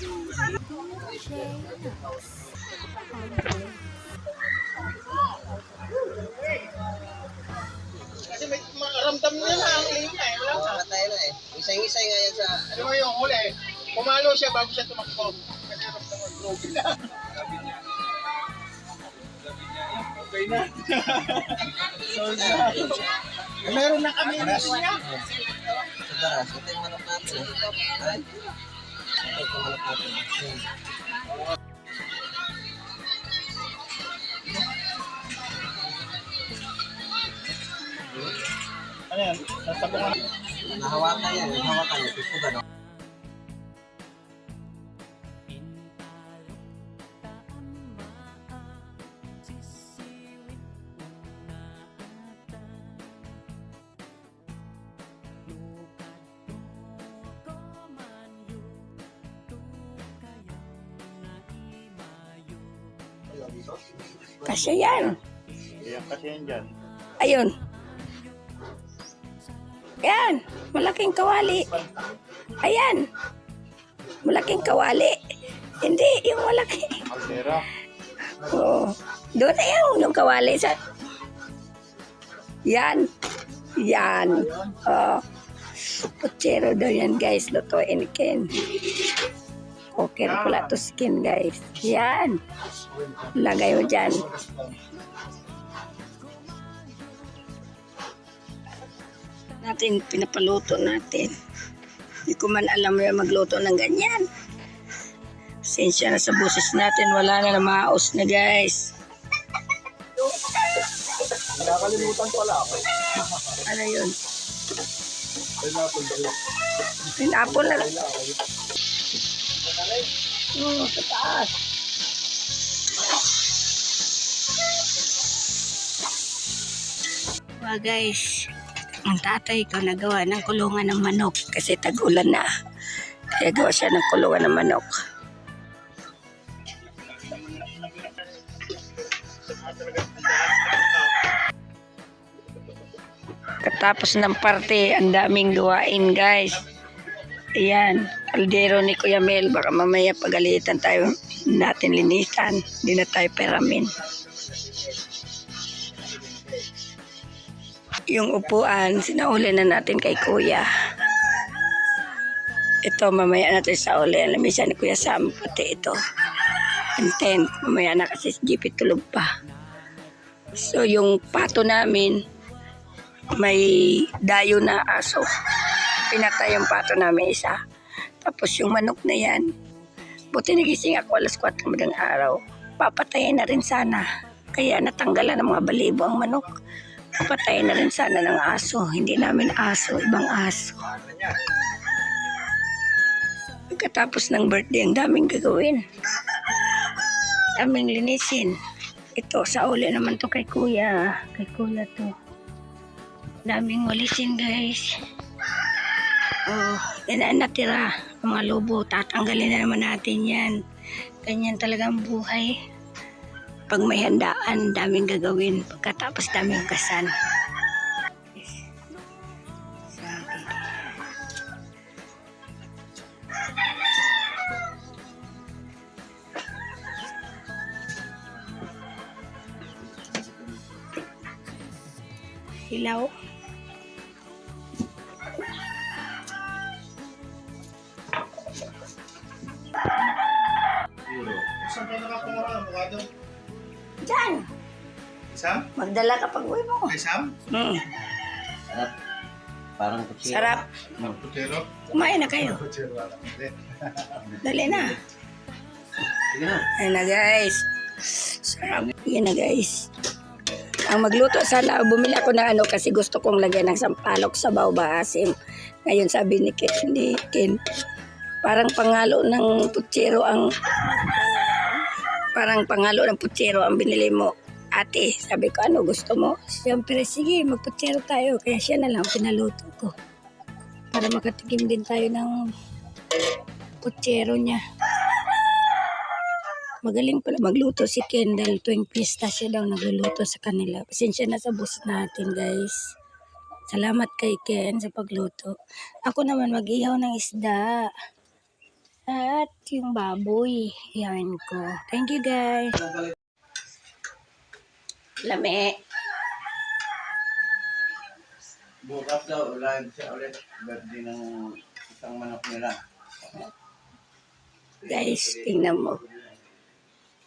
Kasi may maramdam niya na ang lima eh. Wala na. Patay na eh. Isay-isay nga yan sa... Ano mo yung huli? Pumalo siya bago siya tumakbo. Kasi ramdam ang broken na. Okay na. So na. Meron na kami na siya. Sabaras, ito yung manok natin. Ay. Ito yung manok natin. Ano yan? Natabungan. Nahawakan yan. Nahawakan yan. Gusto ba no? Kasi yan. Ayan kasi yan dyan. Ayun. Yan. Malaking kawali. Ayan. Malaking kawali. Hindi, yung malaki. Altera. Oo. Doon na yung kawali sa... Yan. Yan. Oh. Putsero daw yan guys. Lutuin Ken. Okay pala to skin guys. Yan. Lagay mo dyan. Natin, pinapaluto natin. Hindi ko man alam yung magluto ng ganyan. Sensya na sa busis natin. Wala na, maos na guys. Nakakalimutan pala ako. Ano yun? Pineapple. Pineapple na. Sa taas. Guys, ang tatay ko nagawa ng kulungan ng manok kasi tag-ulan na. Kaya gawa siya ng kulungan ng manok. Katapos ng parte, ang daming gawain guys. Ayan, kaldero ni Kuya Mel. Baka mamaya pagalitan tayo natin linisan. Hindi na tayo peramin. Yung upuan, sinauli na natin kay Kuya. Ito, mamaya natin sa uli. Lamisan ni Kuya Sam, pati ito. And then, mamaya na kasi si GP tulog pa. So, yung pato namin, may dayo na aso. Pinatay yung pato namin isa. Tapos yung manok na yan, buti nagising ako alas 4 ng araw. Papatayin na rin sana. Kaya natanggalan ng mga balibo ang manok. Papatayin na rin sana ng aso. Hindi namin aso, ibang aso. Pagkatapos ng birthday, ang daming gagawin. Daming linisin. Ito, sa uli naman to kay Kuya. Kay Kuya to. Daming walisin guys. Oh, yan ang natira. Mga lobo, tatanggalin na naman natin yan. Ganyan talaga ang buhay. Pag may handaan, daming gagawin. Pagkatapos daming kasan. Hilaw. Saan tayo nakapunga ng abogado? Diyan. Sam? Magdala ka pag uwi mo. Kay Sam? Sarap. Parang kutsira. Sarap. Putero? Kumain na kayo. Putero wala. Hindi. Dali na. Sige na. Ayan na guys. Sarap. Yan na guys. Ang magluto sana, bumili ako ng ano kasi gusto kong lagyan ng sampalok sa asim. Ngayon sabi ni Ken, hindi Ken. Parang pangalo ng putsero ang binili mo. Ate, sabi ko, ano gusto mo? Siyempre, sige, magputsero tayo. Kaya siya na lang pinaluto ko. Para makatikim din tayo ng putsero niya. Magaling pala magluto si Ken dahil tuwing pista siya daw nagluluto sa kanila. Pasensya na sa bus natin guys. Salamat kay Ken sa pagluto. Ako naman mag-ihaw ng isda. At yung baboy. Yan ko. Thank you guys. Lame. Bukas daw, live siya ulit. Birthday ng isang manok nila. Guys, tingnan mo.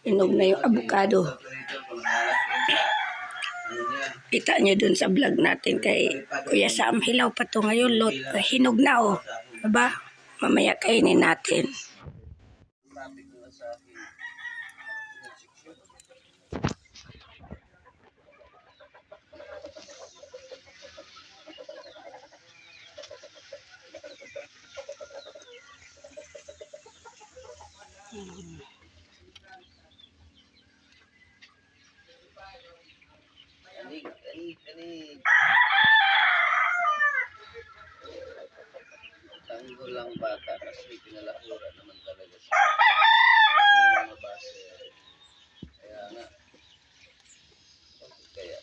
Inog na yung avocado. Kita nyo dun sa vlog natin kay Kuya Sam. Hilaw pa to ngayon. Hinog na oh. Diba? Mamaya kainin natin. Kanig. Tanggol lang bata kasi pinalahura naman talaga siya. Ano mga base. Kaya nga. Kaya.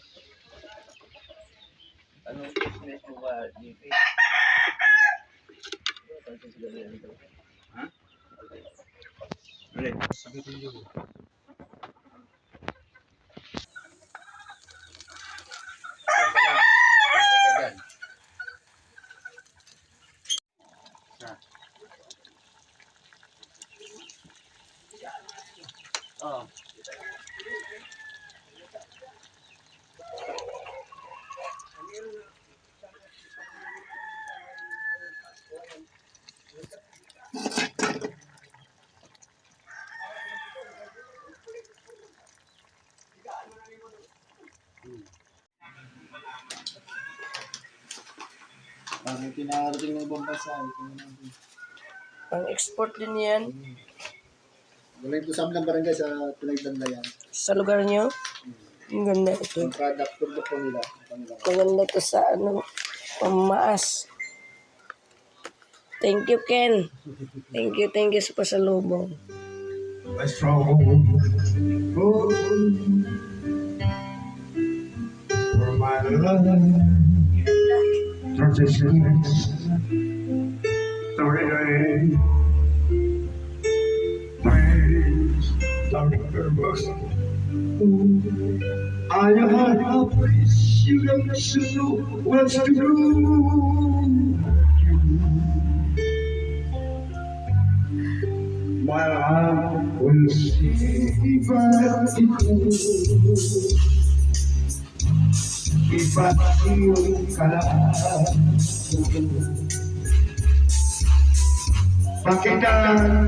Anong business mo ba, GP? Ha? Ulit. Sabitin niyo. Oh. Parang pinarating ng ibang bansa. Pang-export din yan. Galing ko sa aming barangay sa Pinagdanlayan. Sa lugar nyo. Ang ganda ito. Yung product po nila. Ang ganda ito sa pamaas. Thank you, Ken. Thank you sa pasalubong. Let's travel for my love. Traditions, 30 days, books. I had a place you don't know what to do. While I will see if I feel bakit ang